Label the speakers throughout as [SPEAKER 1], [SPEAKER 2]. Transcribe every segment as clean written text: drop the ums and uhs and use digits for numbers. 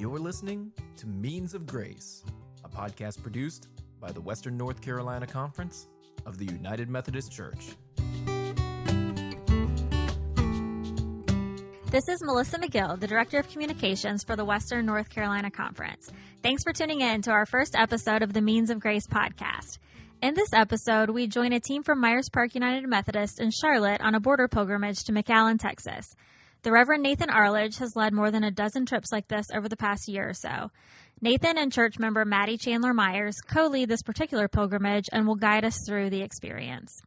[SPEAKER 1] You're listening to Means of Grace, a podcast produced by the Western North Carolina Conference of the United Methodist Church.
[SPEAKER 2] This is Melissa McGill, the Director of Communications for the Western North Carolina Conference. Thanks for tuning in to our first episode of the Means of Grace podcast. In this episode, we join a team from Myers Park United Methodist in Charlotte on a border pilgrimage to McAllen, Texas. The Reverend Nathan Arledge has led more than a dozen trips like this over the past year or so. Nathan and church member Maddie Myers co-lead this particular pilgrimage and will guide us through the experience.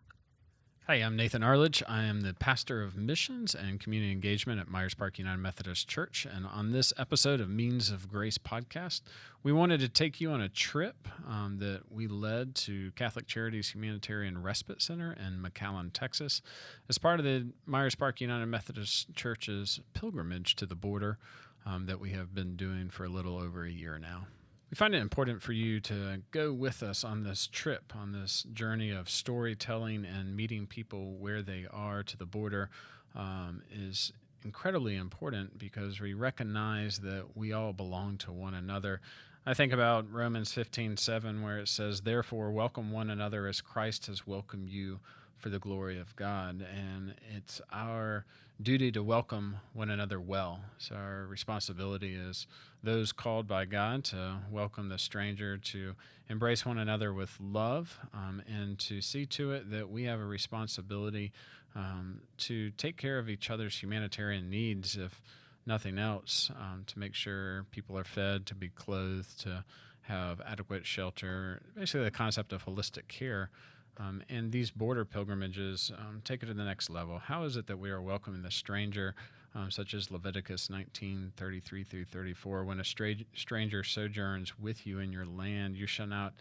[SPEAKER 3] Hi, I'm Nathan Arledge. I am the pastor of missions and community engagement at Myers Park United Methodist Church. And on this episode of Means of Grace podcast, we wanted to take you on a trip that we led to Catholic Charities Humanitarian Respite Center in McAllen, Texas, as part of the Myers Park United Methodist Church's pilgrimage to the border that we have been doing for a little over a year now. We find it important for you to go with us on this trip, on this journey of storytelling and meeting people where they are to the border is incredibly important because we recognize that we all belong to one another. I think about Romans 15:7, where it says, "Therefore welcome one another as Christ has welcomed you for the glory of God." And it's our duty to welcome one another well. So our responsibility is those called by God to welcome the stranger, to embrace one another with love, and to see to it that we have a responsibility to take care of each other's humanitarian needs, if nothing else, to make sure people are fed, to be clothed, to have adequate shelter, basically the concept of holistic care. And these border pilgrimages take it to the next level. How is it that we are welcoming the stranger, such as Leviticus 19:33 through 34? When a stranger sojourns with you in your land, you shall not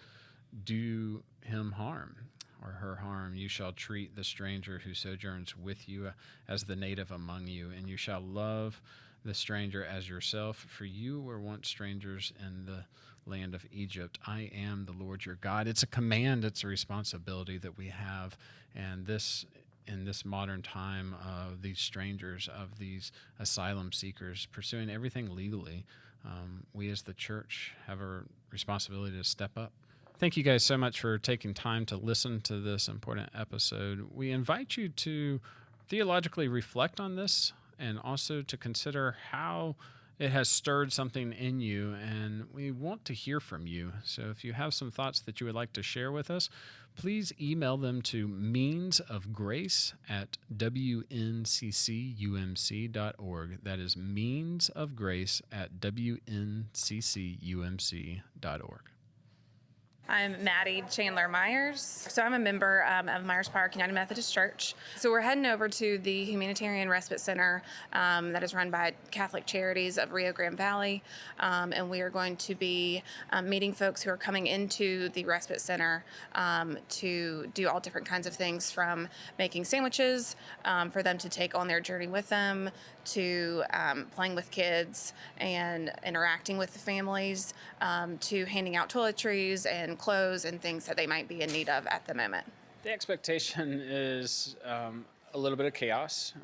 [SPEAKER 3] do him harm or her harm. You shall treat the stranger who sojourns with you as the native among you, and you shall love the stranger as yourself, for you were once strangers in the land of Egypt. I am the Lord your God. It's a command, it's a responsibility that we have, and this in this modern time of these strangers, of these asylum seekers pursuing everything legally, we as the church have a responsibility to step up. Thank you guys so much for taking time to listen to this important episode. We invite you to theologically reflect on this and also to consider how it has stirred something in you, and we want to hear from you. So if you have some thoughts that you would like to share with us, please email them to meansofgrace@wnccumc.org. That is meansofgrace@wnccumc.org.
[SPEAKER 4] I'm Maddie Myers. So I'm a member of Myers Park United Methodist Church. So we're heading over to the Humanitarian Respite Center that is run by Catholic Charities of Rio Grande Valley. And we are going to be meeting folks who are coming into the Respite Center to do all different kinds of things, from making sandwiches for them to take on their journey with them, to playing with kids and interacting with the families, to handing out toiletries and clothes and things that they might be in need of at the moment.
[SPEAKER 3] The expectation is a little bit of chaos,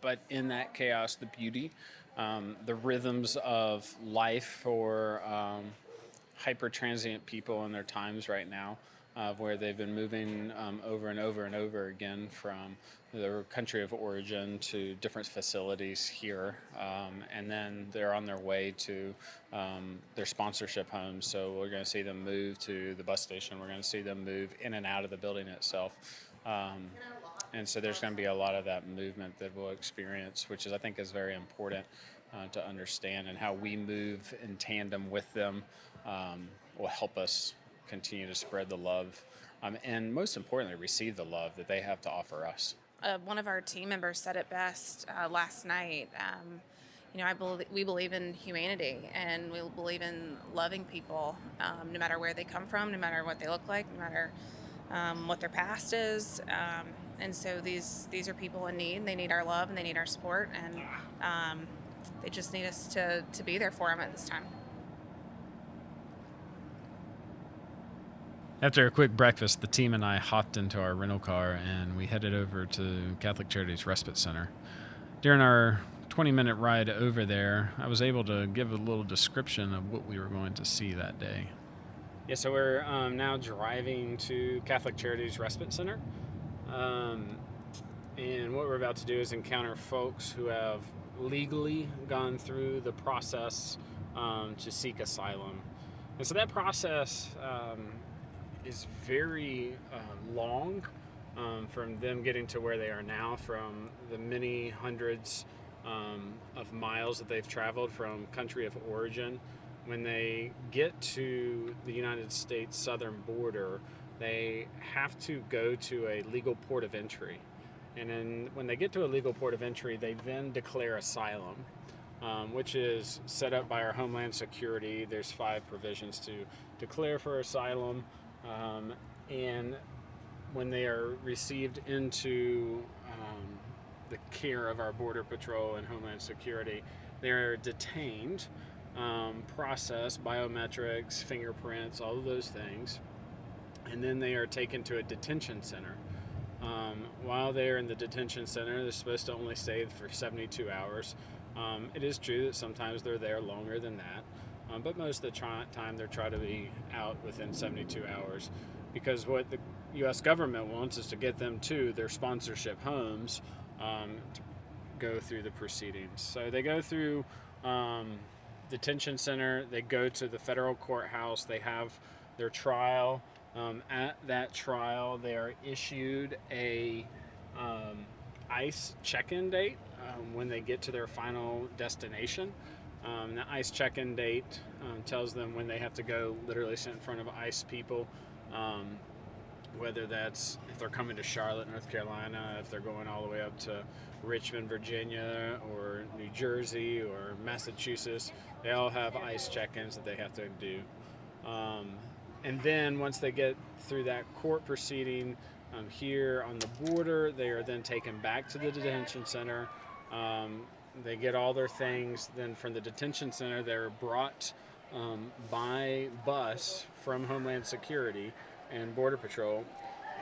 [SPEAKER 3] but in that chaos, the beauty, the rhythms of life for hyper-transient people in their times right now, where they've been moving over and over and over again from their country of origin to different facilities here, and then they're on their way to their sponsorship homes. So we're going to see them move to the bus station. We're going to see them move in and out of the building itself. And so there's going to be a lot of that movement that we'll experience, which I think is very important to understand, and how we move in tandem with them will help us continue to spread the love, and most importantly, receive the love that they have to offer us.
[SPEAKER 4] One of our team members said it best last night. We believe in humanity, and we believe in loving people, no matter where they come from, no matter what they look like, no matter what their past is. And so these are people in need. They need our love and they need our support, and they just need us to be there for them at this time.
[SPEAKER 3] After a quick breakfast, the team and I hopped into our rental car and we headed over to Catholic Charities Respite Center. During our 20-minute ride over there, I was able to give a little description of what we were going to see that day.
[SPEAKER 5] Yeah, so we're now driving to Catholic Charities Respite Center. And what we're about to do is encounter folks who have legally gone through the process to seek asylum. And so that process is very long from them getting to where they are now, from the many hundreds of miles that they've traveled from country of origin. When they get to the United States southern border, they have to go to a legal port of entry. And then when they get to a legal port of entry, they then declare asylum, which is set up by our Homeland Security. There's 5 provisions to declare for asylum. And when they are received into the care of our Border Patrol and Homeland Security, they're detained, processed, biometrics, fingerprints, all of those things. And then they are taken to a detention center. While they're in the detention center, they're supposed to only stay for 72 hours. It is true that sometimes they're there longer than that, but most of the time they're trying to be out within 72 hours, because what the U.S. government wants is to get them to their sponsorship homes to go through the proceedings. So they go through detention center, they go to the federal courthouse, they have their trial. At that trial, they are issued a ICE check-in date when they get to their final destination. The ICE check-in date tells them when they have to go literally sit in front of ICE people, whether that's if they're coming to Charlotte, North Carolina, if they're going all the way up to Richmond, Virginia, or New Jersey, or Massachusetts. They all have ICE check-ins that they have to do. And then once they get through that court proceeding here on the border, they are then taken back to the detention center. They get all their things. Then from the detention center, they're brought by bus from Homeland Security and Border Patrol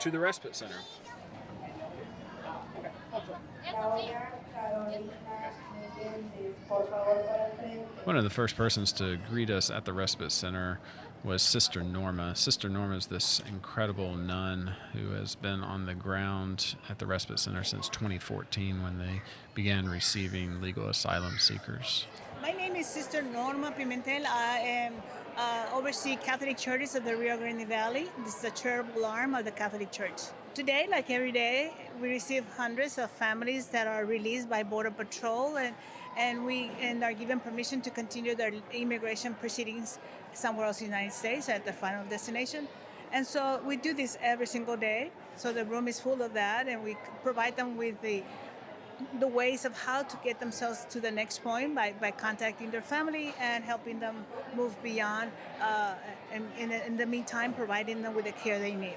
[SPEAKER 5] to the Respite Center.
[SPEAKER 3] One of the first persons to greet us at the Respite Center was Sister Norma. Sister Norma is this incredible nun who has been on the ground at the Respite Center since 2014, when they began receiving legal asylum seekers.
[SPEAKER 6] My name is Sister Norma Pimentel. I am oversee Catholic Charities of the Rio Grande Valley. This is a charitable arm of the Catholic Church. Today, like every day, we receive hundreds of families that are released by Border Patrol and are given permission to continue their immigration proceedings somewhere else in the United States at their final destination. And so we do this every single day. So the room is full of that, and we provide them with the ways of how to get themselves to the next point by contacting their family and helping them move beyond, and in the meantime, providing them with the care they need.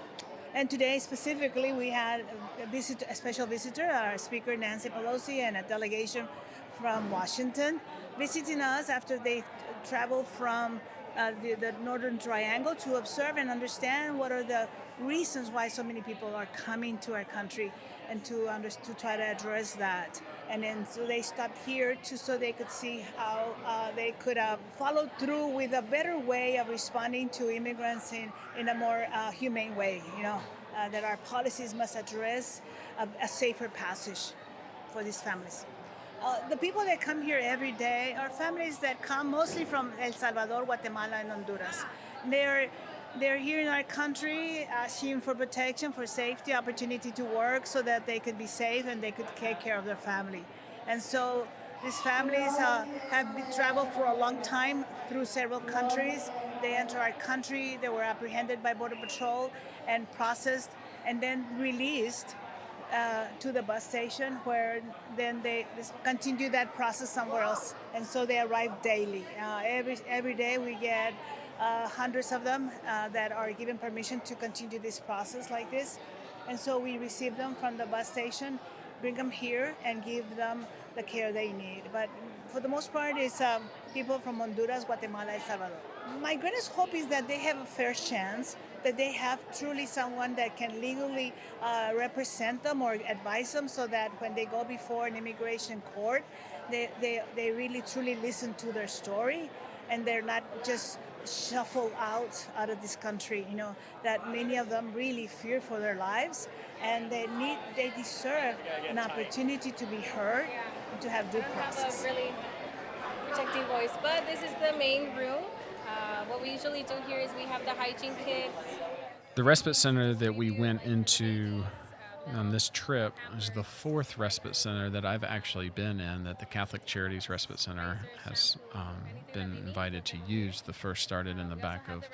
[SPEAKER 6] And today specifically, we had a special visitor, our speaker Nancy Pelosi, and a delegation from Washington visiting us after they traveled from the Northern Triangle to observe and understand what are the reasons why so many people are coming to our country, and to try to address that. And then so they stopped here so they could see how they could follow through with a better way of responding to immigrants in a more humane way. That our policies must address a safer passage for these families. The people that come here every day are families that come mostly from El Salvador, Guatemala, and Honduras. They're here in our country asking for protection, for safety, opportunity to work so that they could be safe and they could take care of their family. And so these families have traveled for a long time through several countries. They enter our country, they were apprehended by Border Patrol and processed and then released to the bus station, where then they continue that process somewhere else. And so they arrive daily. Every day we get hundreds of them that are given permission to continue this process like this. And so we receive them from the bus station bring them here and give them the care they need. But for the most part, it's people from Honduras, Guatemala, El Salvador. My greatest hope is that they have a fair chance, that they have truly someone that can legally represent them or advise them, so that when they go before an immigration court, they really truly listen to their story, and they're not just shuffled out of this country. That many of them really fear for their lives, and they deserve an opportunity to be heard and to have due process.
[SPEAKER 7] Have a really protecting voice, but this is the main room. What we usually do here is we have the hygiene kits.
[SPEAKER 3] The respite center that we went into on this trip is the fourth respite center that I've actually been in, that the Catholic Charities Respite Center has been invited to use. The first started in the back of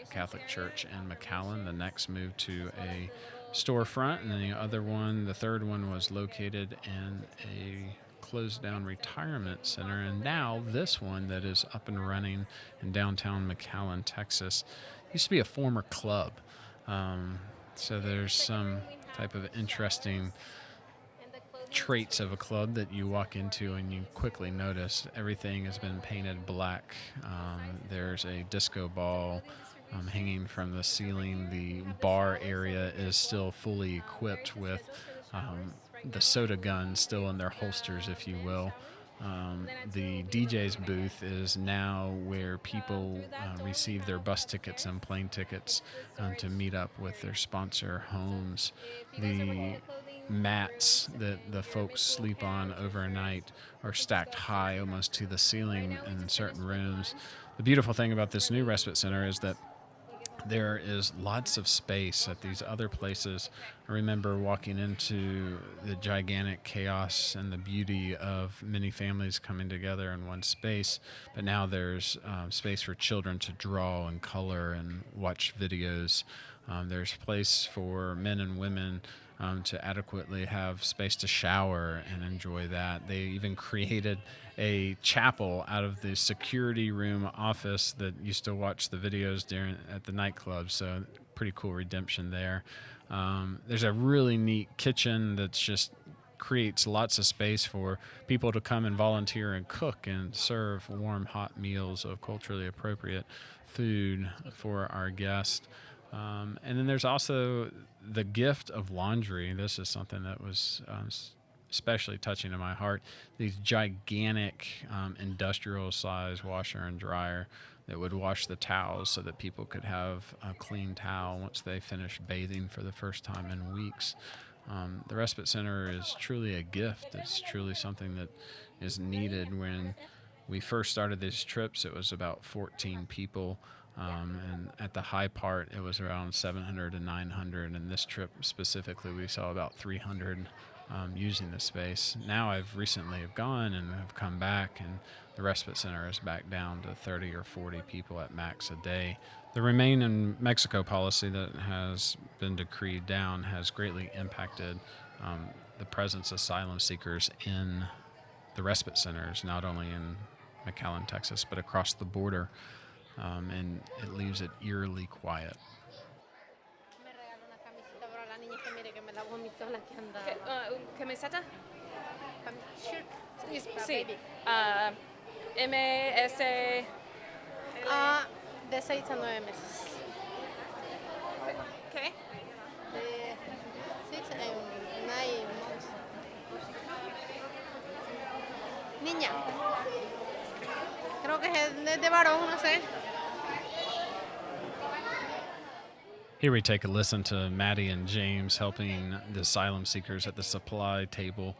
[SPEAKER 3] Catholic Church in McAllen. The next moved to a storefront, and then the third one was located in a closed down retirement center. And now this one that is up and running in downtown McAllen, Texas, used to be a former club. So there's some type of interesting traits of a club that you walk into and you quickly notice everything has been painted black. There's a disco ball hanging from the ceiling. The bar area is still fully equipped with the soda guns still in their holsters, if you will. The DJ's booth is now where people receive their bus tickets and plane tickets to meet up with their sponsor homes. The mats that the folks sleep on overnight are stacked high almost to the ceiling in certain rooms. The beautiful thing about this new respite center is that there is lots of space at these other places. I remember walking into the gigantic chaos and the beauty of many families coming together in one space, but now there's space for children to draw and color and watch videos. There's place for men and women to adequately have space to shower and enjoy that. They even created a chapel out of the security room office that used to watch the videos at the nightclub, so pretty cool redemption there. There's a really neat kitchen that's just creates lots of space for people to come and volunteer and cook and serve warm, hot meals of culturally appropriate food for our guests. And then there's also the gift of laundry. This is something that was especially touching to my heart. These gigantic industrial-sized washer and dryer that would wash the towels so that people could have a clean towel once they finished bathing for the first time in weeks. The Respite Center is truly a gift. It's truly something that is needed. When we first started these trips, it was about 14 people. And at the high part, it was around 700 to 900. And this trip specifically, we saw about 300 using the space. Now I've recently gone and have come back, and the Respite Center is back down to 30 or 40 people at max a day. The Remain in Mexico policy that has been decreed down has greatly impacted the presence of asylum seekers in the respite centers, not only in McAllen, Texas, but across the border. And it leaves it eerily quiet.
[SPEAKER 7] ¿Camiseta? Sí. MS. De 6 a 9 meses. ¿Qué? De 6 and 9 months. Niña. Creo que es de varón, no sé.
[SPEAKER 3] Here we take a listen to Maddie and James helping the asylum seekers at the supply table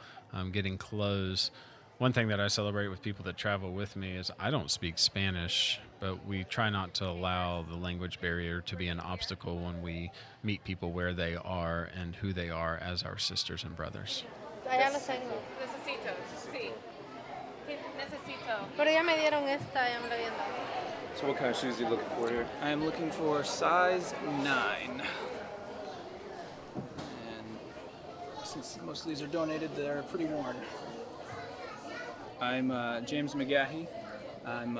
[SPEAKER 3] getting clothes. One thing that I celebrate with people that travel with me is I don't speak Spanish, but we try not to allow the language barrier to be an obstacle when we meet people where they are and who they are as our sisters and brothers.
[SPEAKER 7] Allá lo tengo. Necesito, sí. Necesito. Pero ya me dieron esta, ya me la habían dado.
[SPEAKER 8] So what kind of shoes are you looking for here?
[SPEAKER 9] I am looking for size 9. And since most of these are donated, they're pretty worn. I'm James McGahey. I'm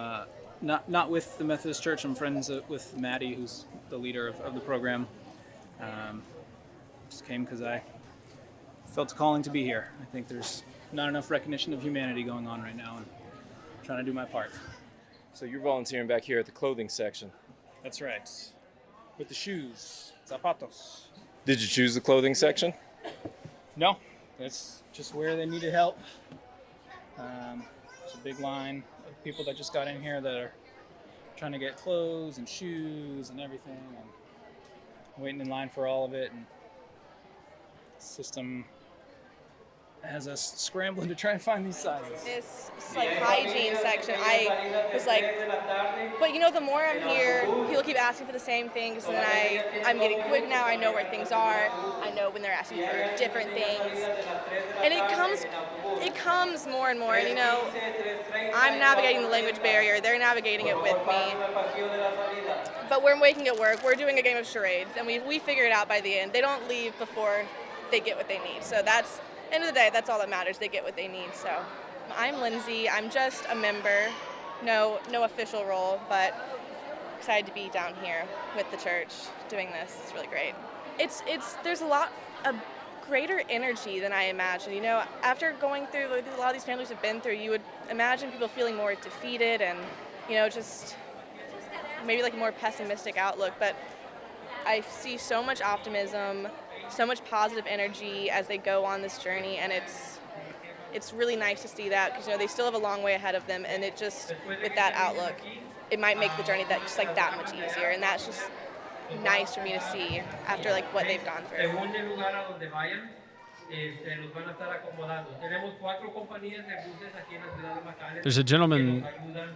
[SPEAKER 9] not with the Methodist Church. I'm friends with Maddie, who's the leader of the program. Just came because I felt a calling to be here. I think there's not enough recognition of humanity going on right now, and I'm trying to do my part.
[SPEAKER 8] So you're volunteering back here at the clothing section.
[SPEAKER 9] That's right. With the shoes, zapatos.
[SPEAKER 8] Did you choose the clothing section?
[SPEAKER 9] No, that's just where they needed help. There's a big line of people that just got in here that are trying to get clothes and shoes and everything, and waiting in line for all of it. And the system has us scrambling to try and find these sizes.
[SPEAKER 10] This like hygiene section, I was like, but you know, the more I'm here, people keep asking for the same things, and then I'm getting quick now. I know where things are. I know when they're asking for different things, and it comes more and more. And you know, I'm navigating the language barrier. They're navigating it with me. But we're making it work. We're doing a game of charades, and we figure it out by the end. They don't leave before they get what they need. So that's, end of the day, that's all that matters. They get what they need. So I'm Lindsay. I'm just a member, no official role, but excited to be down here with the church doing this. It's really great. There's a lot of greater energy than I imagined. You know, after going through what a lot of these families have been through, you would imagine people feeling more defeated and, you know, just maybe like a more pessimistic outlook. But I see so much optimism, so much positive energy as they go on this journey, and it's really nice to see that, because you know they still have a long way ahead of them, and it just, with that outlook, it might make the journey that much easier, and that's just nice for me to see after like what they've gone through.
[SPEAKER 3] There's a gentleman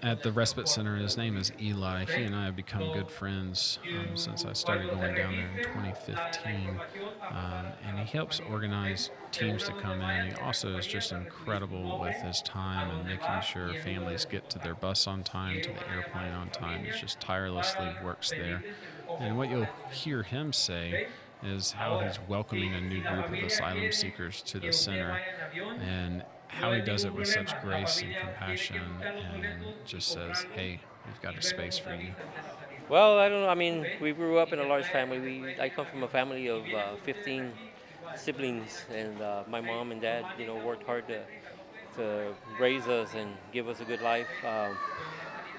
[SPEAKER 3] at the Respite Center. His name is Eli. He and I have become good friends since I started going down there in 2015. And he helps organize teams to come in. He also is just incredible with his time and making sure families get to their bus on time, to the airplane on time. He just tirelessly works there. And what you'll hear him say is how he's welcoming a new group of asylum seekers to the center, and how he does it with such grace and compassion, and just says, hey, we've got a space for you.
[SPEAKER 11] Well, I don't know. I mean, we grew up in a large family. I come from a family of 15 siblings, and my mom and dad, you know, worked hard to raise us and give us a good life.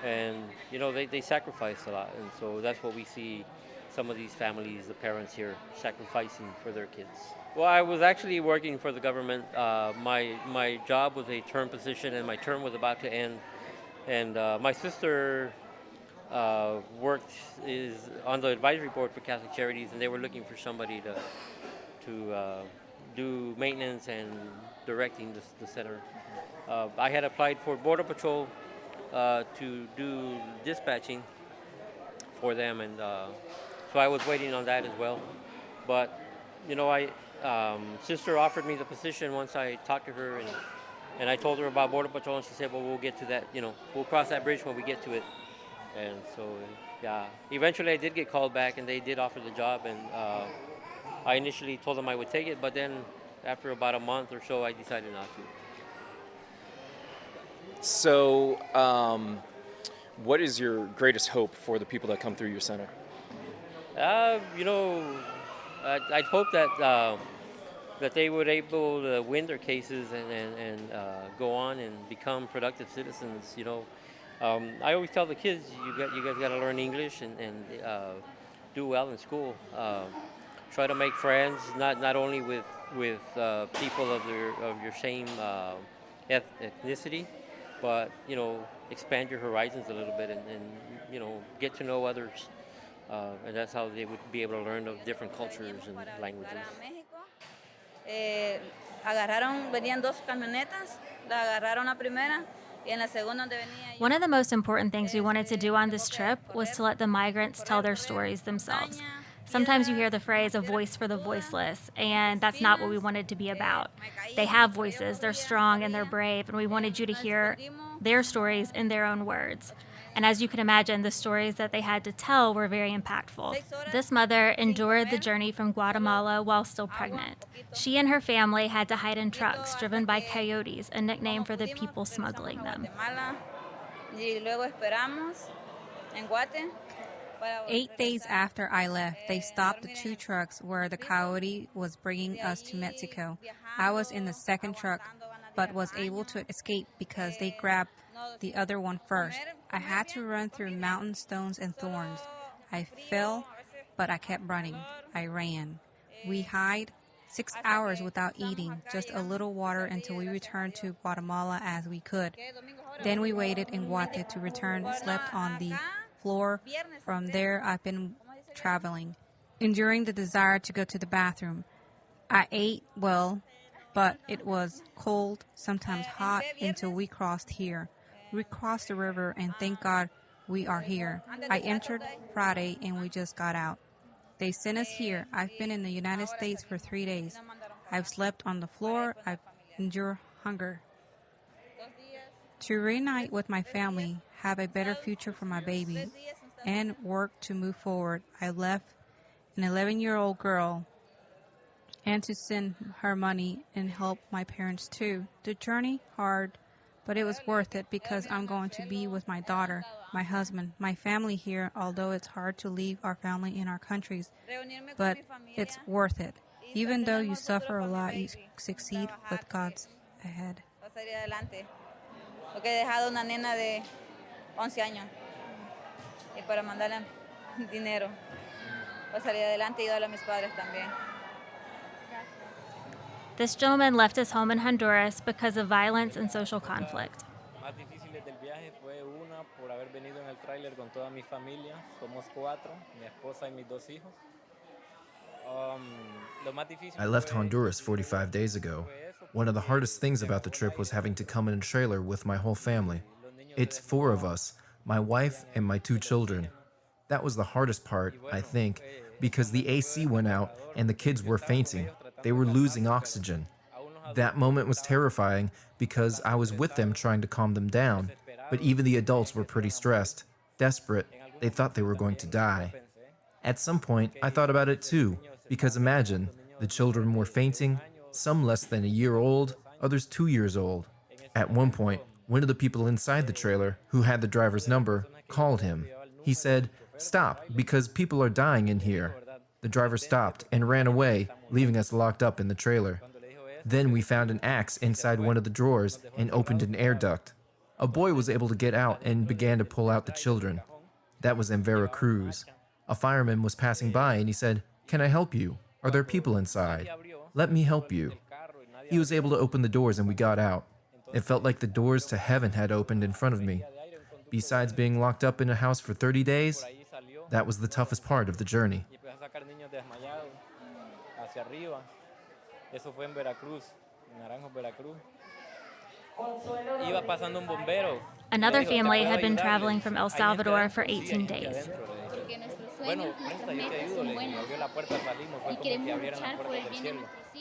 [SPEAKER 11] And, you know, they sacrificed a lot, and so that's what we see some of these families, the parents here, sacrificing for their kids. Well, I was actually working for the government. My job was a term position, and my term was about to end. And my sister is on the advisory board for Catholic Charities, and they were looking for somebody to do maintenance and directing the center. I had applied for Border Patrol to do dispatching for them, and so I was waiting on that as well. But, you know, sister offered me the position once I talked to her, and I told her about Border Patrol, and she said, well, we'll get to that, you know, we'll cross that bridge when we get to it. And so, yeah, eventually I did get called back, and they did offer the job, and I initially told them I would take it, but then after about a month or so, I decided not to.
[SPEAKER 8] So, what is your greatest hope for the people that come through your center?
[SPEAKER 11] You know, I'd hope that they would able to win their cases and go on and become productive citizens. You know, I always tell the kids, you guys got to learn English and do well in school. Try to make friends, not only with people of your same ethnicity, but you know, expand your horizons a little bit and you know, get to know others. And that's how they would be able to learn of different cultures and languages.
[SPEAKER 12] Venían dos camionetas, la agarraron la primera, y en la segunda donde venía.
[SPEAKER 2] One of the most important things we wanted to do on this trip was to let the migrants tell their stories themselves. Sometimes you hear the phrase a voice for the voiceless, and that's not what we wanted to be about. They have voices, they're strong and they're brave, and we wanted you to hear their stories in their own words. And as you can imagine, the stories that they had to tell were very impactful. This mother endured the journey from Guatemala while still pregnant. She and her family had to hide in trucks driven by coyotes, a nickname for the people smuggling them.
[SPEAKER 12] Y luego esperamos en Guate
[SPEAKER 13] 8 days after I left, they stopped the 2 trucks where the coyote was bringing us to Mexico. I was in the second truck, but was able to escape because they grabbed the other one first. I had to run through mountain stones and thorns. I fell, but I kept running. I ran. We hiked 6 hours without eating, just a little water until we returned to Guatemala as we could. Then we waited in Guate to return, slept on the floor. From there, I've been traveling, enduring the desire to go to the bathroom. I ate well, but it was cold, sometimes hot, until we crossed here. We crossed the river, and thank God we are here. I entered Friday, and we just got out. They sent us here. I've been in the United States for 3 days. I've slept on the floor. I've endured hunger. To reunite with my family, have a better future for my baby, and work to move forward, I left an 11-year-old girl and to send her money and help my parents too. The journey hard, but it was worth it because I'm going to be with my daughter, my husband, my family here, although it's hard to leave our family in our countries, but it's worth it. Even though you suffer a lot, you succeed with God's ahead.
[SPEAKER 12] Porque he dejado una nena de 11 años y para mandarle dinero para salir adelante y darle a mis padres también.
[SPEAKER 2] This gentleman left his home in Honduras because of violence and social conflict.
[SPEAKER 14] Más difíciles del viaje fue una por haber venido en el tráiler con toda mi familia. Somos 4, mi esposa y mis 2 hijos.
[SPEAKER 1] I left Honduras 45 days ago. One of the hardest things about the trip was having to come in a trailer with my whole family. It's 4 of us, my wife and my 2 children. That was the hardest part, I think, because the AC went out and the kids were fainting. They were losing oxygen. That moment was terrifying because I was with them trying to calm them down, but even the adults were pretty stressed, desperate. They thought they were going to die. At some point, I thought about it too, because imagine, the children were fainting, some less than a year old, others 2 years old. At one point, one of the people inside the trailer, who had the driver's number, called him. He said, "Stop, because people are dying in here." The driver stopped and ran away, leaving us locked up in the trailer. Then we found an axe inside one of the drawers and opened an air duct. A boy was able to get out and began to pull out the children. That was in Veracruz. A fireman was passing by and he said, "Can I help you? Are there people inside? Let me help you." He was able to open the doors and we got out. It felt like the doors to heaven had opened in front of me. Besides being locked up in a house for 30 days, that was the toughest part of the journey.
[SPEAKER 14] Eso fue en Veracruz, en Naranjo, Veracruz. Iba pasando un bombero.
[SPEAKER 2] Another family had been traveling from El Salvador for 18 days.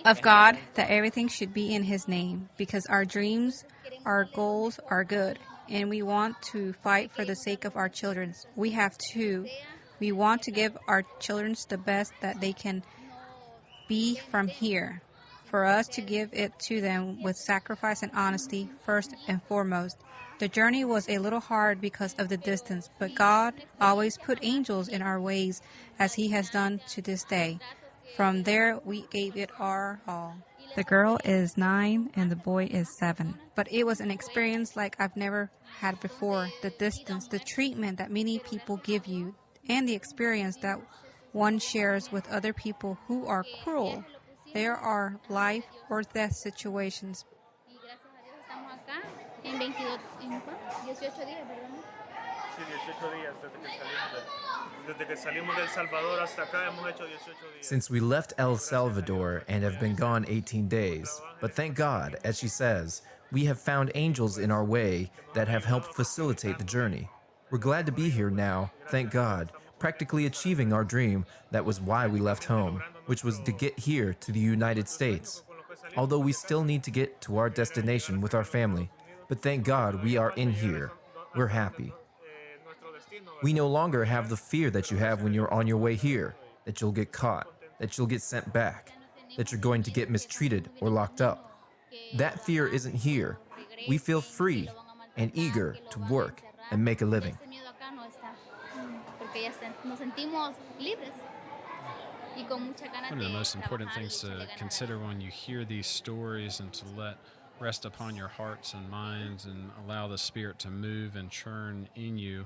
[SPEAKER 13] Of God, that everything should be in His name, because our dreams, our goals are good, and we want to fight for the sake of our children. We have to. We want to give our children the best that they can be from here. For us to give it to them with sacrifice and honesty, first and foremost. The journey was a little hard because of the distance, but God always put angels in our ways, as He has done to this day. From there, we gave it our all. The girl is 9 and the boy is 7. But it was an experience like I've never had before. The distance, the treatment that many people give you, and the experience that one shares with other people who are cruel. There are life or death situations.
[SPEAKER 15] En 18 días, ¿verdad?
[SPEAKER 16] Sí, 18 días desde que salimos del Salvador hasta acá hemos hecho 18 días.
[SPEAKER 1] Since we left El Salvador and have been gone 18 days, but thank God, as she says, we have found angels in our way that have helped facilitate the journey. We're glad to be here now, thank God, practically achieving our dream that was why we left home, which was to get here to the United States. Although we still need to get to our destination with our family, but thank God we are in here. We're happy. We no longer have the fear that you have when you're on your way here, that you'll get caught, that you'll get sent back, that you're going to get mistreated or locked up. That fear isn't here. We feel free and eager to work and make a living.
[SPEAKER 15] Porque nos sentimos libres. Y con mucha ganas
[SPEAKER 3] One of the most
[SPEAKER 15] de
[SPEAKER 3] important
[SPEAKER 15] trabajar
[SPEAKER 3] things
[SPEAKER 15] y mucha
[SPEAKER 3] to
[SPEAKER 15] ganas
[SPEAKER 3] consider when you hear these stories and to let rest upon your hearts and minds and allow the Spirit to move and churn in you,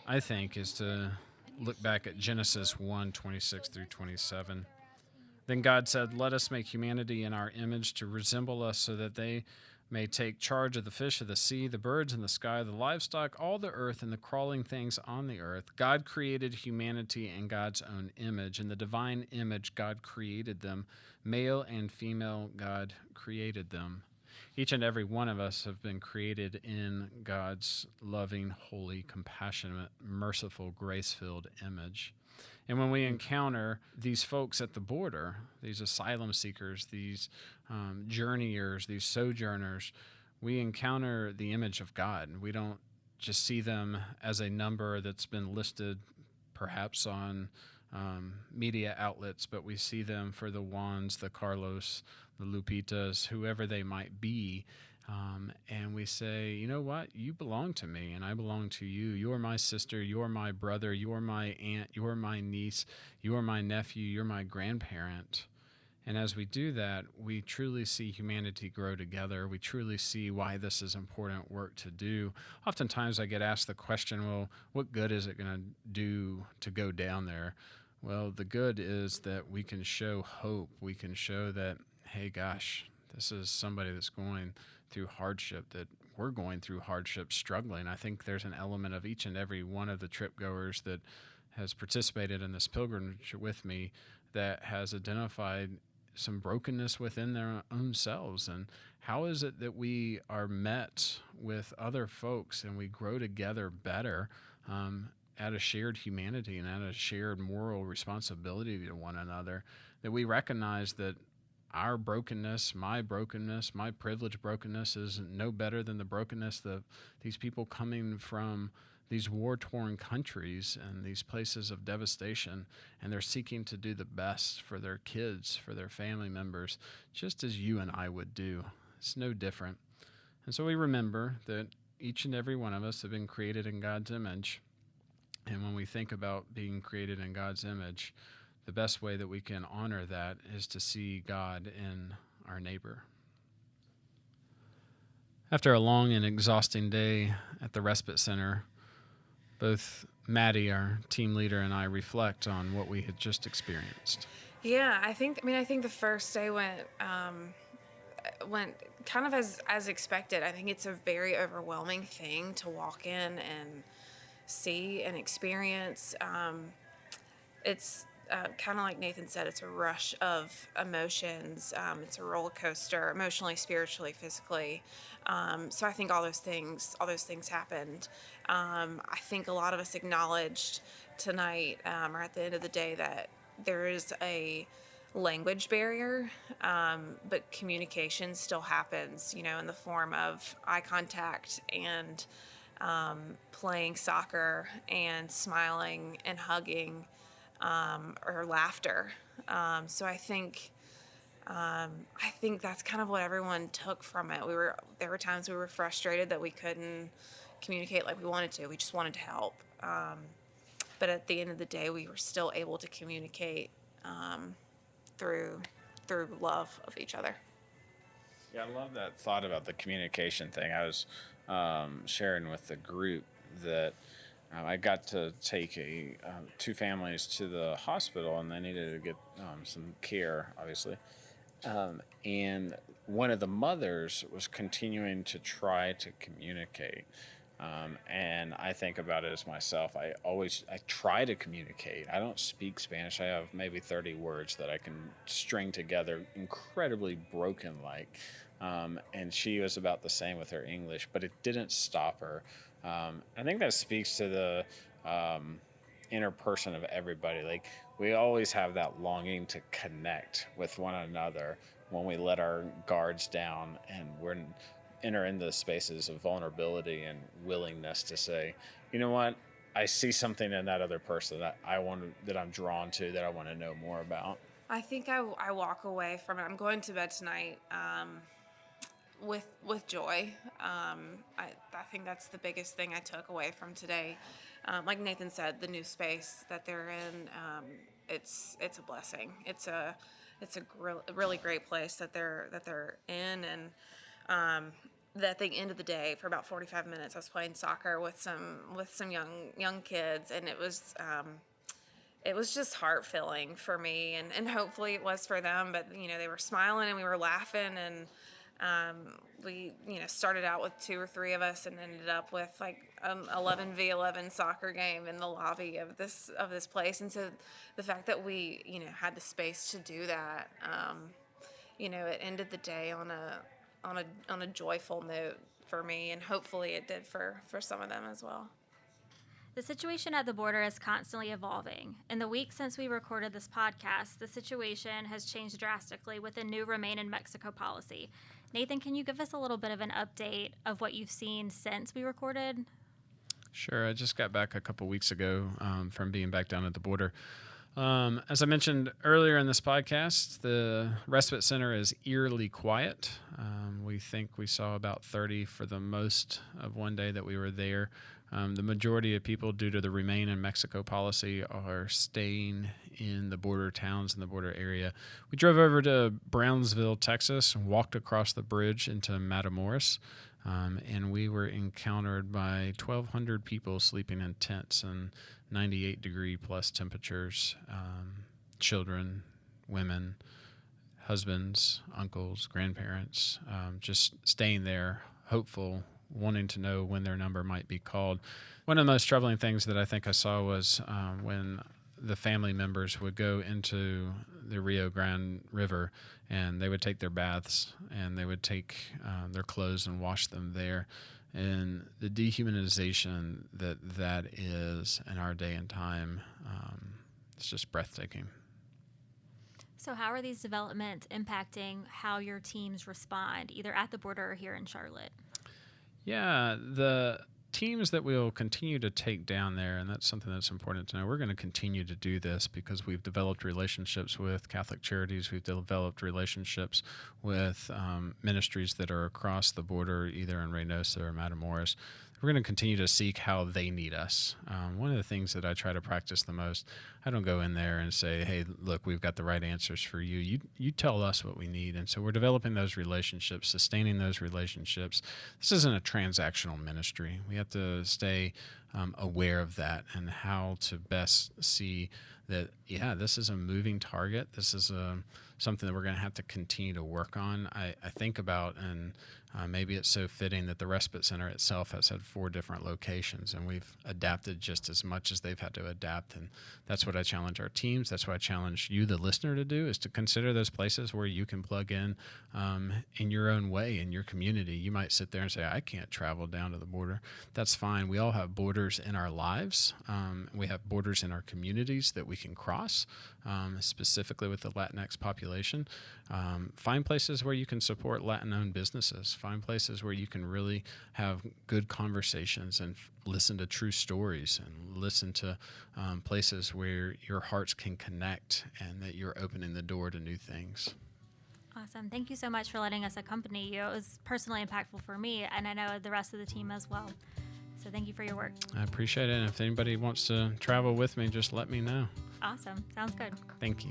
[SPEAKER 3] I think, is to look back at Genesis 1:26 through 27. Then God said, "Let us make humanity in our image to resemble us so that they may take charge of the fish of the sea, the birds in the sky, the livestock, all the earth, and the crawling things on the earth." God created humanity in God's own image. In the divine image, God created them. Male and female, God created them. Each and every one of us have been created in God's loving, holy, compassionate, merciful, grace-filled image. And when we encounter these folks at the border, these asylum seekers, these journeyers, these sojourners, we encounter the image of God. We don't just see them as a number that's been listed perhaps on media outlets, but we see them for the Juans, the Carlos, the Lupitas, whoever they might be. And we say, you know what? You belong to me and I belong to you. You're my sister. You're my brother. You're my aunt. You're my niece. You're my nephew. You're my grandparent. And as we do that, we truly see humanity grow together. We truly see why this is important work to do. Oftentimes I get asked the question, well, what good is it going to do to go down there? Well, the good is that we can show hope. We can show that, hey, gosh, this is somebody that's going through hardship, that we're going through hardship, struggling. I think there's an element of each and every one of the trip goers that has participated in this pilgrimage with me that has identified some brokenness within their own selves. And how is it that we are met with other folks and we grow together better at a shared humanity and at a shared moral responsibility to one another, that we recognize that our brokenness, my privileged brokenness is no better than the brokenness of these people coming from these war-torn countries and these places of devastation, and they're seeking to do the best for their kids, for their family members, just as you and I would do. It's no different. And so we remember that each and every one of us have been created in God's image. And when we think about being created in God's image, the best way that we can honor that is to see God in our neighbor. After a long and exhausting day at the Respite Center, both Maddie, our team leader, and I reflect on what we had just experienced.
[SPEAKER 4] Yeah, I think the first day went kind of as expected. I think it's a very overwhelming thing to walk in and see and experience. It's kind of like Nathan said, it's a rush of emotions. It's a roller coaster, emotionally, spiritually, physically. So I think all those things happened. I think a lot of us acknowledged tonight, or at the end of the day, that there is a language barrier, but communication still happens, in the form of eye contact and playing soccer and smiling and hugging. Or laughter. So I think that's kind of what everyone took from it. There were times we were frustrated that we couldn't communicate like we wanted to. We just wanted to help. But at the end of the day, we were still able to communicate through love of each other.
[SPEAKER 5] Yeah, I love that thought about the communication thing. I was sharing with the group that I got to take two families to the hospital, and they needed to get some care, obviously. And one of the mothers was continuing to try to communicate. And I think about it as myself. I try to communicate. I don't speak Spanish. I have maybe 30 words that I can string together incredibly broken-like. And she was about the same with her English, but it didn't stop her. I think that speaks to the inner person of everybody. Like, we always have that longing to connect with one another when we let our guards down and we're enter into the spaces of vulnerability and willingness to say, you know what, I see something in that other person that I'm drawn to, that I want to know more about.
[SPEAKER 4] I think I walk away from it. I'm going to bed tonight with joy. I think that's the biggest thing I took away from today. Like Nathan said, the new space that they're in, it's a blessing. It's a really great place that they're in, and at the end of the day, for about 45 minutes, I was playing soccer with some young kids, and it was just heart-filling for me, and hopefully it was for them. But they were smiling and we were laughing, and we started out with 2 or 3 of us and ended up with like 11v11 soccer game in the lobby of this place. And so the fact that we had the space to do that, it ended the day on a joyful note for me, and hopefully it did for some of them as well.
[SPEAKER 2] The situation at the border is constantly evolving. In the week since we recorded this podcast, the situation has changed drastically with the new Remain in Mexico policy. Nathan, can you give us a little bit of an update of what you've seen since we recorded?
[SPEAKER 3] Sure. I just got back a couple weeks ago from being back down at the border. As I mentioned earlier in this podcast, the Respite Center is eerily quiet. We think we saw about 30 for the most of one day that we were there. The majority of people, due to the Remain in Mexico policy, are staying in the border towns in the border area. We drove over to Brownsville, Texas, and walked across the bridge into Matamoros, and we were encountered by 1,200 people sleeping in tents and 98-degree plus temperatures, children, women, husbands, uncles, grandparents, just staying there, hopeful, wanting to know when their number might be called. One of the most troubling things that I think I saw was when the family members would go into the Rio Grande River, and they would take their baths and they would take their clothes and wash them there. And the dehumanization that is in our day and time, it's just breathtaking.
[SPEAKER 2] So how are these developments impacting how your teams respond, either at the border or here in Charlotte?
[SPEAKER 3] Yeah, the teams that we'll continue to take down there, and that's something that's important to know, we're going to continue to do this because we've developed relationships with Catholic Charities. We've developed relationships with ministries that are across the border, either in Reynosa or Matamoros. We're going to continue to seek how they need us. One of the things that I try to practice the most, I don't go in there and say, hey, look, we've got the right answers for you. You tell us what we need. And so we're developing those relationships, sustaining those relationships. This isn't a transactional ministry. We have to stay aware of that and how to best see that, yeah, this is a moving target. This is something that we're going to have to continue to work on. I think about, and maybe it's so fitting that the Respite Center itself has had 4 different locations, and we've adapted just as much as they've had to adapt. And that's what I challenge our teams. That's what I challenge you, the listener, to do, is to consider those places where you can plug in your own way, in your community. You might sit there and say, I can't travel down to the border. That's fine. We all have borders in our lives. We have borders in our communities that we can cross, specifically with the Latinx population. Find places where you can support Latin-owned businesses. Find places where you can really have good conversations and listen to true stories, and listen to places where your hearts can connect and that you're opening the door to new things.
[SPEAKER 2] Awesome. Thank you so much for letting us accompany you. It was personally impactful for me, and I know the rest of the team as well. So thank you for your work.
[SPEAKER 3] I appreciate it. And if anybody wants to travel with me, just let me know.
[SPEAKER 2] Awesome. Sounds good.
[SPEAKER 3] Thank you.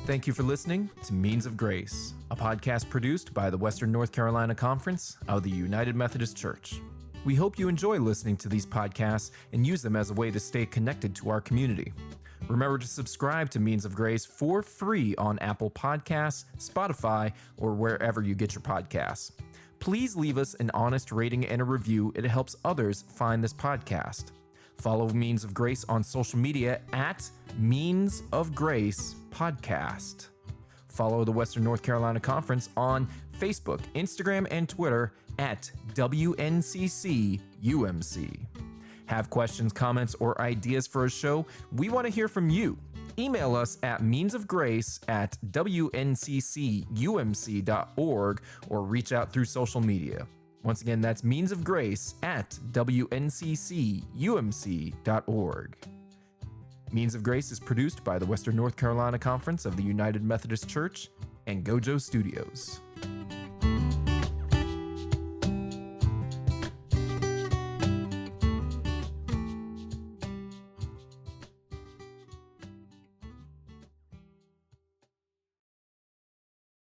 [SPEAKER 1] Thank you for listening to Means of Grace, a podcast produced by the Western North Carolina Conference of the United Methodist Church. We hope you enjoy listening to these podcasts and use them as a way to stay connected to our community. Remember to subscribe to Means of Grace for free on Apple Podcasts, Spotify, or wherever you get your podcasts. Please leave us an honest rating and a review. It helps others find this podcast. Follow Means of Grace on social media at Means of Grace Podcast. Follow the Western North Carolina Conference on Facebook, Instagram, and Twitter at WNCC-UMC. Have questions, comments, or ideas for a show? We want to hear from you. Email us at meansofgrace@wnccumc.org or reach out through social media. Once again, that's meansofgrace@wnccumc.org. Means of Grace is produced by the Western North Carolina Conference of the United Methodist Church and Gojo Studios.